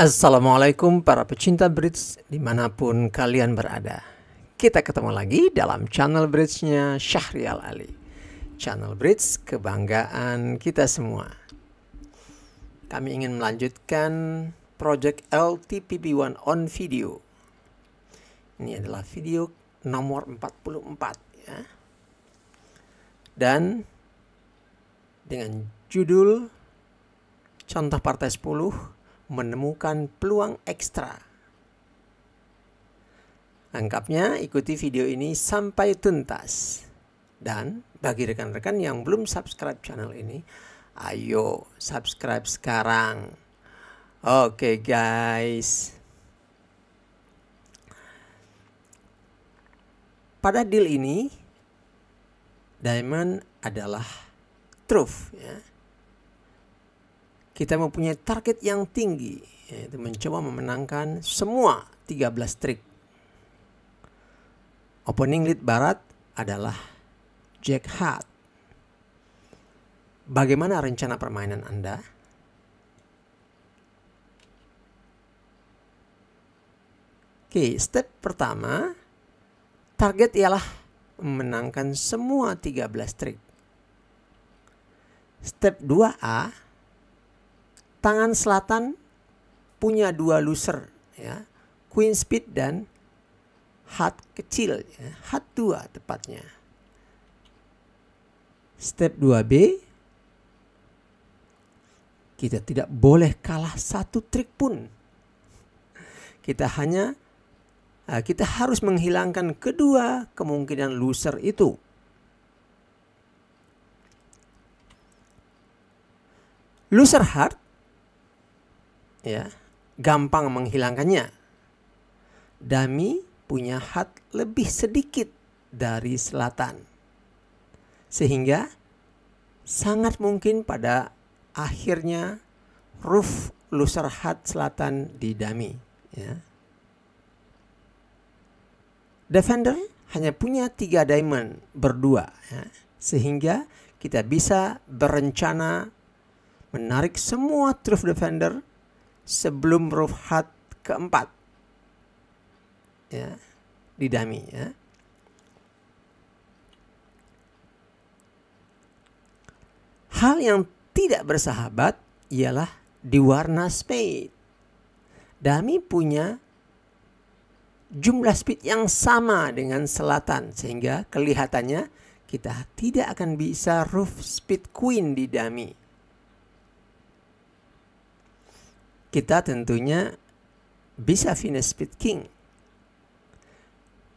Assalamualaikum para pecinta bridge dimanapun kalian berada. Kita ketemu lagi dalam channel bridge-nya Syahrial Ali. Channel bridge kebanggaan kita semua. Kami ingin melanjutkan project LTPB1 on video. Ini adalah video nomor 44 ya. Dan dengan judul contoh partai 10 menemukan peluang ekstra. Lengkapnya ikuti video ini sampai tuntas. Dan bagi rekan-rekan yang belum subscribe channel ini, ayo subscribe sekarang. Oke guys. Pada deal ini, diamond adalah truth ya. Kita mempunyai target yang tinggi, yaitu mencoba memenangkan semua 13 trik. Opening lead barat adalah Jack Heart. Bagaimana rencana permainan Anda? Oke, step pertama, target ialah memenangkan semua 13 trik. Step 2A, tangan selatan punya dua loser ya, Queen Spade dan heart kecil ya, heart 2 tepatnya. Step 2B, kita tidak boleh kalah satu trik pun. Kita harus menghilangkan kedua kemungkinan loser itu. Loser heart ya, gampang menghilangkannya. Dummy punya heart lebih sedikit dari selatan. Sehingga sangat mungkin pada akhirnya roof loser heart selatan di dummy ya. Defender hanya punya 3 diamond berdua ya. Sehingga kita bisa berencana menarik semua truth defender sebelum roof heart keempat ya, di dummy ya. Hal yang tidak bersahabat ialah di warna spade. Dummy punya jumlah spade yang sama dengan selatan, sehingga kelihatannya kita tidak akan bisa roof spade queen di dummy. Kita tentunya bisa finish spade king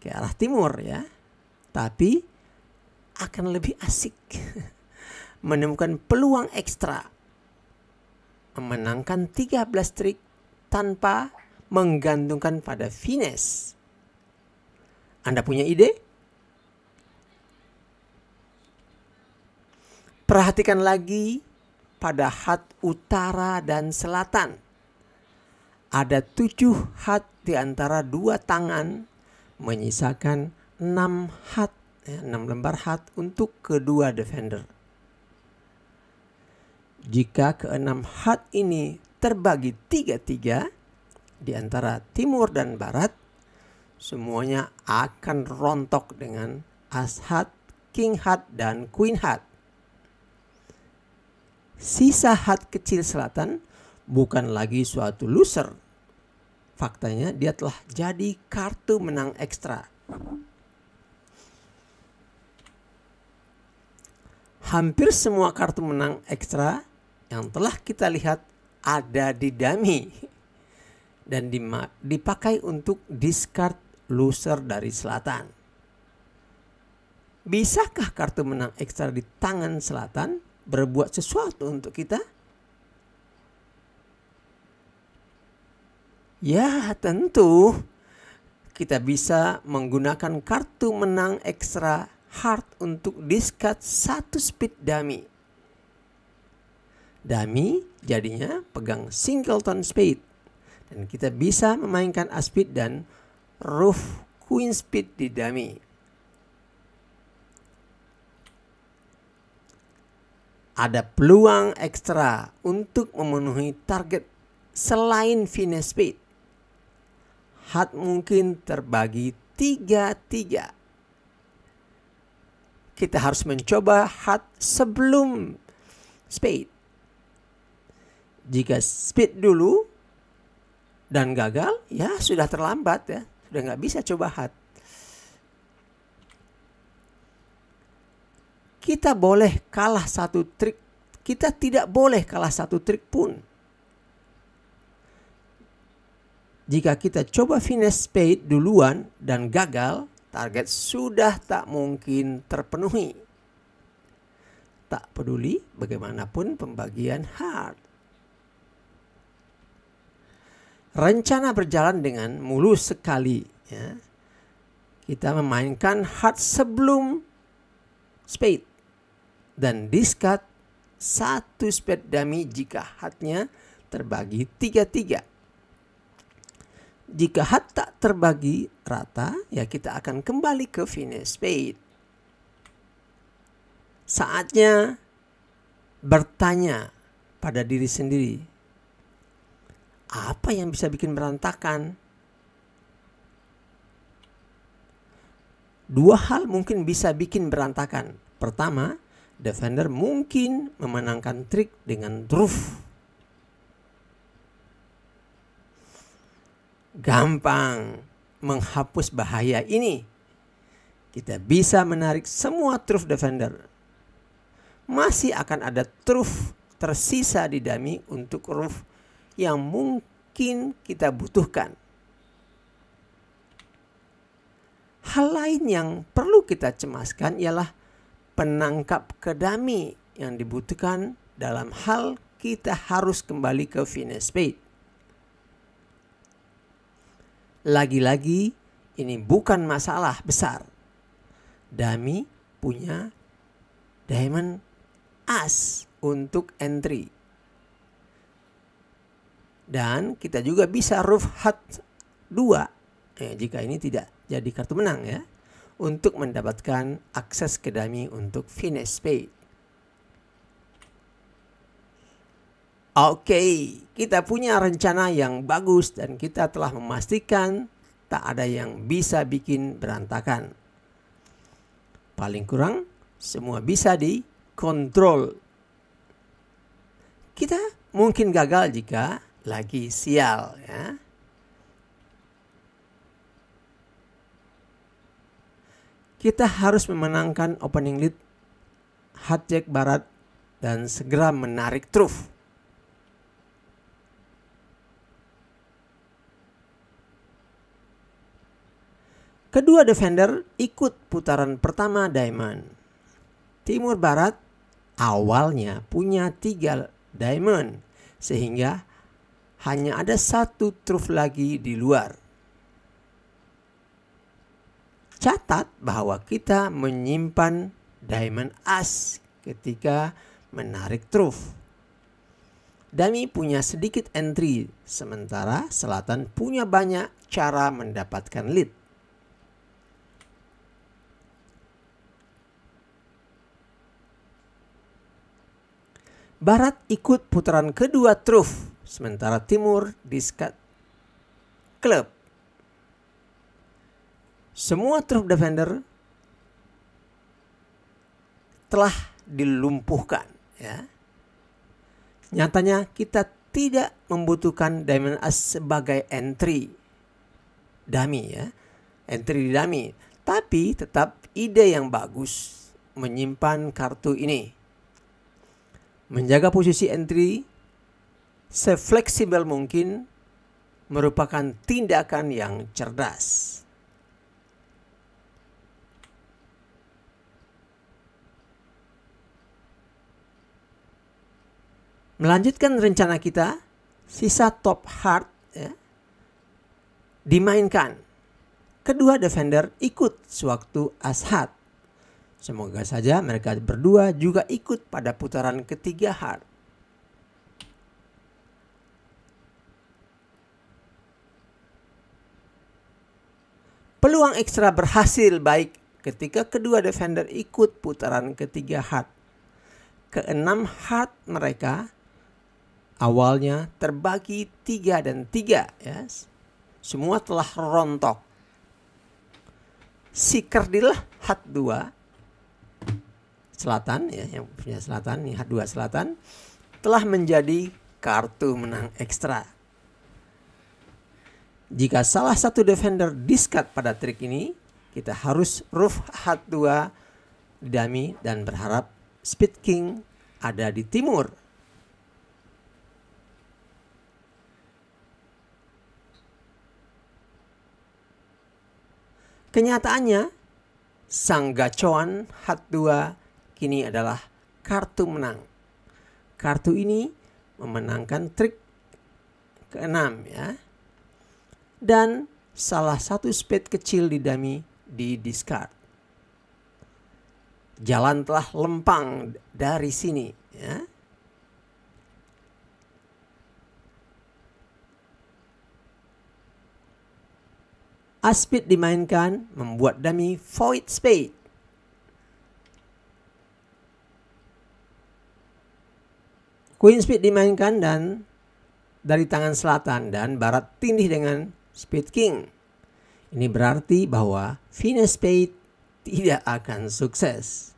ke arah timur ya. Tapi akan lebih asik menemukan peluang ekstra memenangkan 13 trik tanpa menggantungkan pada finish. Anda punya ide? Perhatikan lagi pada heart utara dan selatan. Ada 7 heart di antara 2 tangan, menyisakan 6 heart, 6 lembar heart untuk kedua defender. Jika ke-6 heart ini terbagi 3-3 di antara timur dan barat, semuanya akan rontok dengan as heart, king heart, dan queen heart. Sisa heart kecil selatan bukan lagi suatu loser. Faktanya dia telah jadi kartu menang ekstra. Hampir semua kartu menang ekstra yang telah kita lihat ada di dummy dan dipakai untuk discard loser dari selatan. Bisakah kartu menang ekstra di tangan selatan berbuat sesuatu untuk kita? Ya tentu, kita bisa menggunakan kartu menang ekstra heart untuk discard 1 spade dummy. Dummy jadinya pegang singleton spade. Dan kita bisa memainkan as spade dan roof queen spade di dummy. Ada peluang ekstra untuk memenuhi target selain finish spade. Hat mungkin terbagi 3-3. Kita harus mencoba hat sebelum spade. Jika spade dulu dan gagal, ya sudah terlambat ya. Sudah nggak bisa coba hat. Kita boleh kalah satu trik. Kita tidak boleh kalah satu trik pun. Jika kita coba finish spade duluan dan gagal, target sudah tak mungkin terpenuhi. Tak peduli bagaimanapun pembagian hat. Rencana berjalan dengan mulus sekali. Ya. Kita memainkan hat sebelum spade. Dan discard satu spade dummy jika hatnya terbagi 3-3. Jika hat tak terbagi rata, ya kita akan kembali ke finish spade. Saatnya bertanya pada diri sendiri, apa yang bisa bikin berantakan? Dua hal mungkin bisa bikin berantakan. Pertama, defender mungkin memenangkan trik dengan truth. Gampang menghapus bahaya ini. Kita bisa menarik semua truth defender. Masih akan ada truth tersisa di dummy untuk truth yang mungkin kita butuhkan. Hal lain yang perlu kita cemaskan ialah penangkap ke dummy yang dibutuhkan dalam hal kita harus kembali ke finish spade. Lagi-lagi ini bukan masalah besar. Dummy punya diamond as untuk entry. Dan kita juga bisa roof hat 2 jika ini tidak jadi kartu menang ya, untuk mendapatkan akses ke dummy untuk finish spade. Oke, kita punya rencana yang bagus dan kita telah memastikan tak ada yang bisa bikin berantakan. Paling kurang semua bisa dikontrol. Kita mungkin gagal jika lagi sial ya. Kita harus memenangkan opening lead hat jack barat dan segera menarik truth. Kedua defender ikut putaran pertama diamond. Timur barat awalnya punya 3 diamond sehingga hanya ada 1 truth lagi di luar. Catat bahwa kita menyimpan diamond as ketika menarik truth. Dummy punya sedikit entry, sementara selatan punya banyak cara mendapatkan lead. Barat ikut putaran kedua truth, sementara timur discard club. Semua truth defender telah dilumpuhkan ya. Nyatanya kita tidak membutuhkan diamond as sebagai entry dummy ya. Entry di dummy, tapi tetap ide yang bagus menyimpan kartu ini. Menjaga posisi entry sefleksibel mungkin merupakan tindakan yang cerdas. Melanjutkan rencana kita, sisa top heart ya, dimainkan. Kedua defender ikut sewaktu as heart. Semoga saja mereka berdua juga ikut pada putaran ketiga heart. Peluang ekstra berhasil baik ketika kedua defender ikut putaran ketiga heart. Keenam heart mereka awalnya terbagi 3 dan 3 ya. Semua telah rontok. Si kerdil H2 selatan ya, yang punya selatan, ini H2 selatan telah menjadi kartu menang ekstra. Jika salah satu defender discard pada trik ini, kita harus roof H2 di dummy dan berharap Speed King ada di timur. Kenyataannya, sang gacoan H2 kini adalah kartu menang. Kartu ini memenangkan trik ke-6 ya. Dan salah satu spade kecil di dummy di discard. Jalan telah lempang dari sini ya. As-spade dimainkan membuat dummy void spade. Queen spade dimainkan dan dari tangan selatan dan barat tindih dengan Speed King. Ini berarti bahwa Venus Spade tidak akan sukses.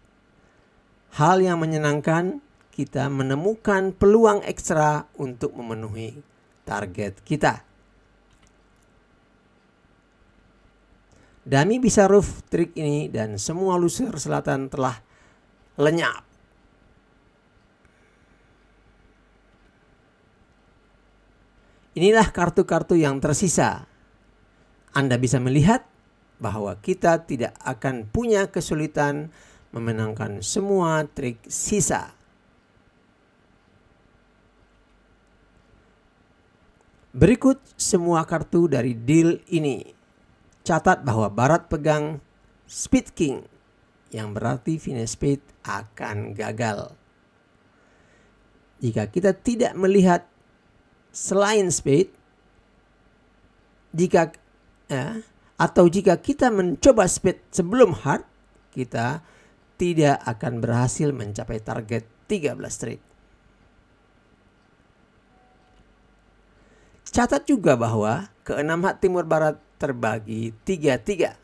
Hal yang menyenangkan, kita menemukan peluang ekstra untuk memenuhi target kita. Dummy bisa roof trik ini dan semua loser selatan telah lenyap. Inilah kartu-kartu yang tersisa. Anda bisa melihat bahwa kita tidak akan punya kesulitan memenangkan semua trik sisa. Berikut semua kartu dari deal ini. Catat bahwa barat pegang Speed King, yang berarti Venus Spade akan gagal. Jika kita tidak melihat selain spade, jika kita mencoba spade sebelum heart, kita tidak akan berhasil mencapai target 13 trik. Catat juga bahwa ke-6 hat timur barat terbagi 3-3.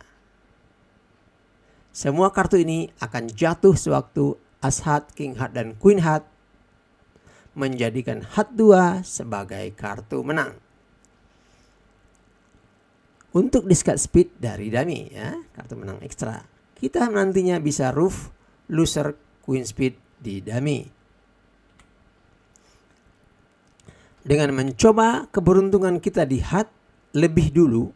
Semua kartu ini akan jatuh sewaktu as hat, king hat, dan queen hat, menjadikan H2 sebagai kartu menang. Untuk discard speed dari dummy ya, kartu menang ekstra, kita nantinya bisa roof loser queen speed di dummy. Dengan mencoba keberuntungan kita di hat lebih dulu,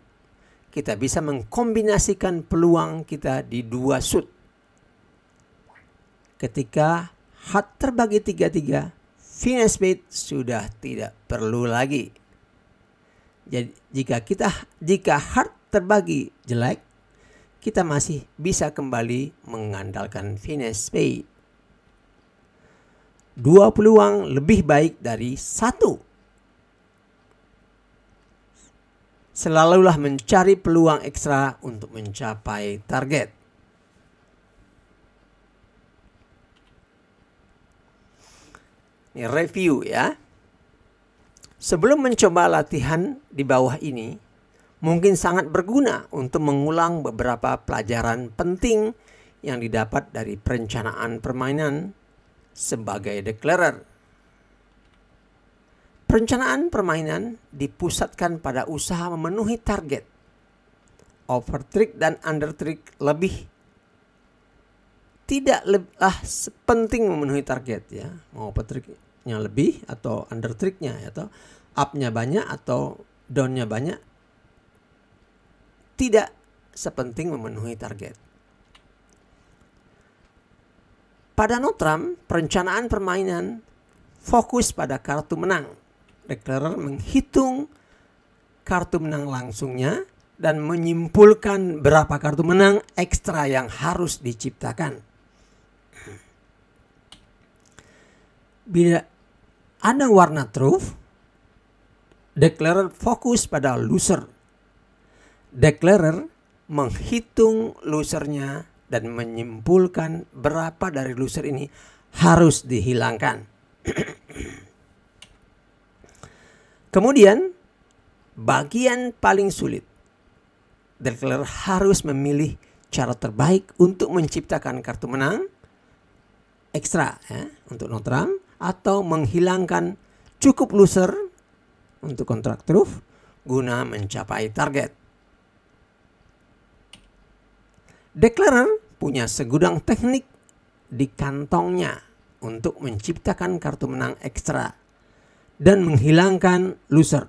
kita bisa mengkombinasikan peluang kita di 2 suit. Ketika hat terbagi 3-3, Venus Spade sudah tidak perlu lagi. Jadi jika heart terbagi jelek, kita masih bisa kembali mengandalkan Venus Spade. 2 peluang lebih baik dari 1. Selalulah mencari peluang ekstra untuk mencapai target. Ini review ya. Sebelum mencoba latihan di bawah ini, mungkin sangat berguna untuk mengulang beberapa pelajaran penting yang didapat dari perencanaan permainan sebagai declarer. Perencanaan permainan dipusatkan pada usaha memenuhi target. Over trick dan under trick tidaklah sepenting memenuhi target ya. Mau over tricknya lebih atau under tricknya atau up-nya banyak atau down-nya banyak, tidak sepenting memenuhi target. Pada Notram, perencanaan permainan fokus pada kartu menang. Declarer menghitung kartu menang langsungnya dan menyimpulkan berapa kartu menang ekstra yang harus diciptakan. Bila ada warna truth, declarer fokus pada loser. Declarer menghitung losernya dan menyimpulkan berapa dari loser ini harus dihilangkan. Kemudian bagian paling sulit. Declarer harus memilih cara terbaik untuk menciptakan kartu menang ekstra untuk Notre Dame, atau menghilangkan cukup loser untuk kontrak truth guna mencapai target. Declarer punya segudang teknik di kantongnya untuk menciptakan kartu menang ekstra dan menghilangkan loser.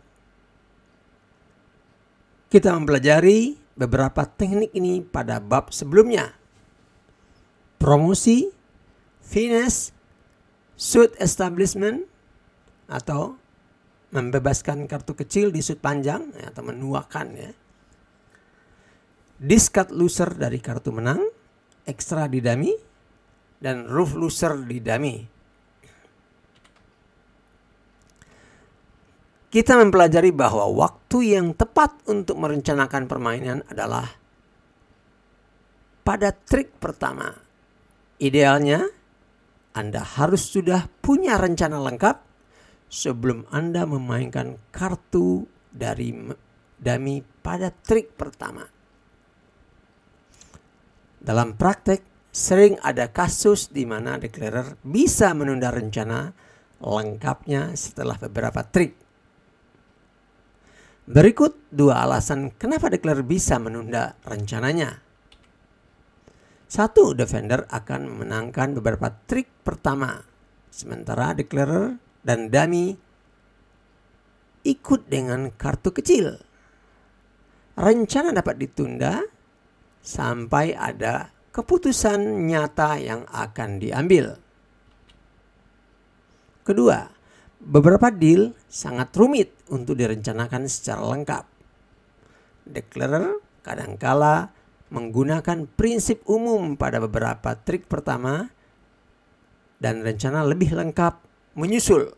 Kita mempelajari beberapa teknik ini pada bab sebelumnya. Promosi, finesse, shoot establishment atau membebaskan kartu kecil di shoot panjang atau menuakan ya. Discard loser dari kartu menang, ekstra di dummy, dan roof loser di dummy. Kita mempelajari bahwa waktu yang tepat untuk merencanakan permainan adalah pada trik pertama. Idealnya, Anda harus sudah punya rencana lengkap sebelum Anda memainkan kartu dari dummy pada trik pertama. Dalam praktek, sering ada kasus di mana declarer bisa menunda rencana lengkapnya setelah beberapa trik. Berikut 2 alasan kenapa declarer bisa menunda rencananya. 1. Defender akan memenangkan beberapa trik pertama, sementara declarer dan dummy ikut dengan kartu kecil. Rencana dapat ditunda sampai ada keputusan nyata yang akan diambil. Kedua, beberapa deal sangat rumit untuk direncanakan secara lengkap. Declarer kadangkala menggunakan prinsip umum pada beberapa trik pertama dan rencana lebih lengkap menyusul.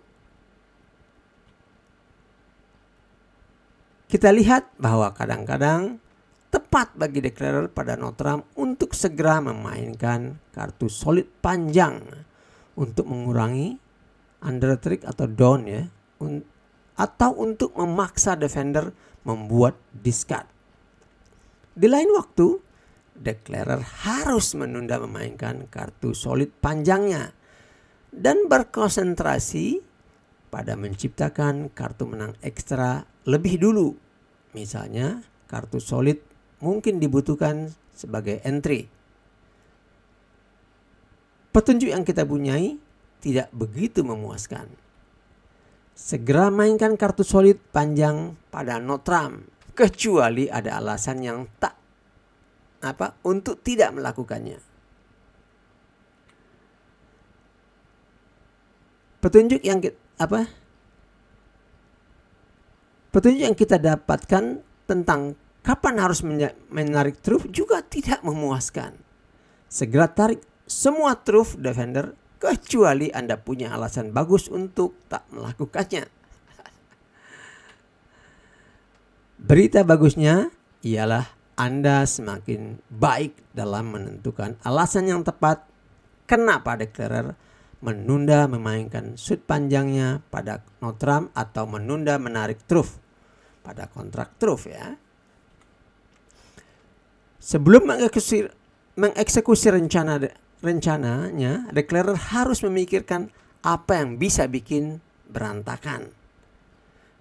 Kita lihat bahwa kadang-kadang tepat bagi declarer pada Notre Dame untuk segera memainkan kartu solid panjang untuk mengurangi under trick atau down ya, atau untuk memaksa defender membuat discard. Di lain waktu, declarer harus menunda memainkan kartu solid panjangnya dan berkonsentrasi pada menciptakan kartu menang ekstra lebih dulu. Misalnya, kartu solid mungkin dibutuhkan sebagai entry. Petunjuk yang kita punyai tidak begitu memuaskan. Segera mainkan kartu solid panjang pada Notre Dame, kecuali ada alasan yang untuk tidak melakukannya. Petunjuk yang kita dapatkan tentang kapan harus menarik truth juga tidak memuaskan. Segera tarik semua truth defender kecuali Anda punya alasan bagus untuk tak melakukannya. Berita bagusnya ialah Anda semakin baik dalam menentukan alasan yang tepat kenapa declarer menunda memainkan shoot panjangnya pada Notre Dame atau menunda menarik truth pada kontrak truth ya. Sebelum mengeksekusi rencananya, declarer harus memikirkan apa yang bisa bikin berantakan.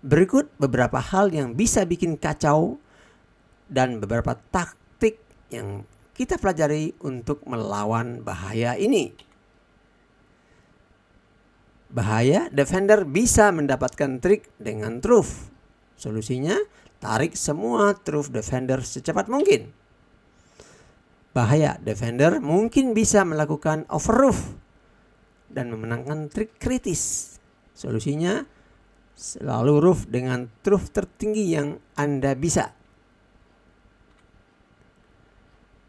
Berikut beberapa hal yang bisa bikin kacau dan beberapa taktik yang kita pelajari untuk melawan bahaya ini. Bahaya, defender bisa mendapatkan trik dengan truth. Solusinya, tarik semua truth defender secepat mungkin. Bahaya, defender mungkin bisa melakukan overroof dan memenangkan trik kritis. Solusinya, selalu roof dengan truth tertinggi yang Anda bisa.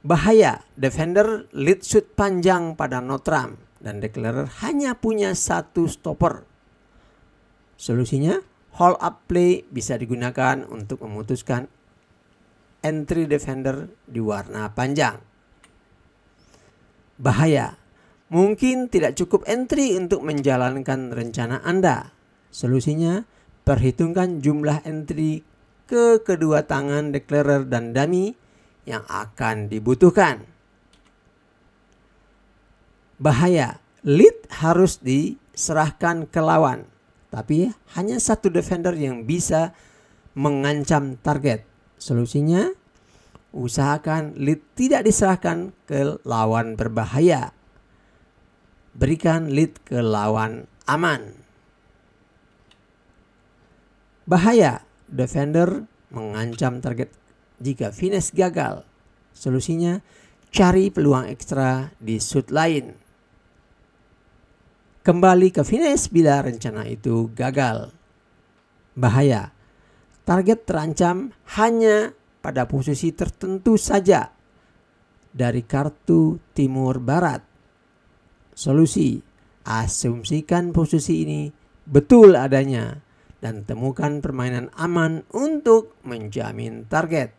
Bahaya, defender lead shoot panjang pada Notre Dame dan declarer hanya punya satu stopper. Solusinya, hold up play bisa digunakan untuk memutuskan entry defender di warna panjang. Bahaya, mungkin tidak cukup entry untuk menjalankan rencana Anda. Solusinya, Perhitungkan jumlah entry ke kedua tangan declarer dan dummy yang akan dibutuhkan. Bahaya, lead harus diserahkan ke lawan, tapi hanya satu defender yang bisa mengancam target. Solusinya, usahakan lead tidak diserahkan ke lawan berbahaya. Berikan lead ke lawan aman. Bahaya, defender mengancam target jika finish gagal. Solusinya, cari peluang ekstra di shoot lain. Kembali ke finish bila rencana itu gagal. Bahaya, target terancam hanya pada posisi tertentu saja dari kartu timur barat. Solusi, asumsikan posisi ini betul adanya dan temukan permainan aman untuk menjamin target.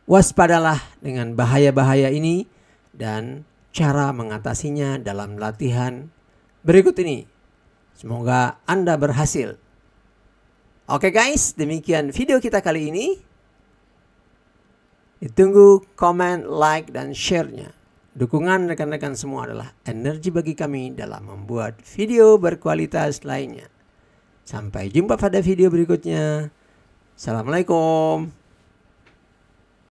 Waspadalah dengan bahaya-bahaya ini dan cara mengatasinya dalam latihan berikut ini. Semoga Anda berhasil. Oke guys, demikian video kita kali ini. Ditunggu komen, like, dan share-nya. Dukungan rekan-rekan semua adalah energi bagi kami dalam membuat video berkualitas lainnya. Sampai jumpa pada video berikutnya. Assalamualaikum.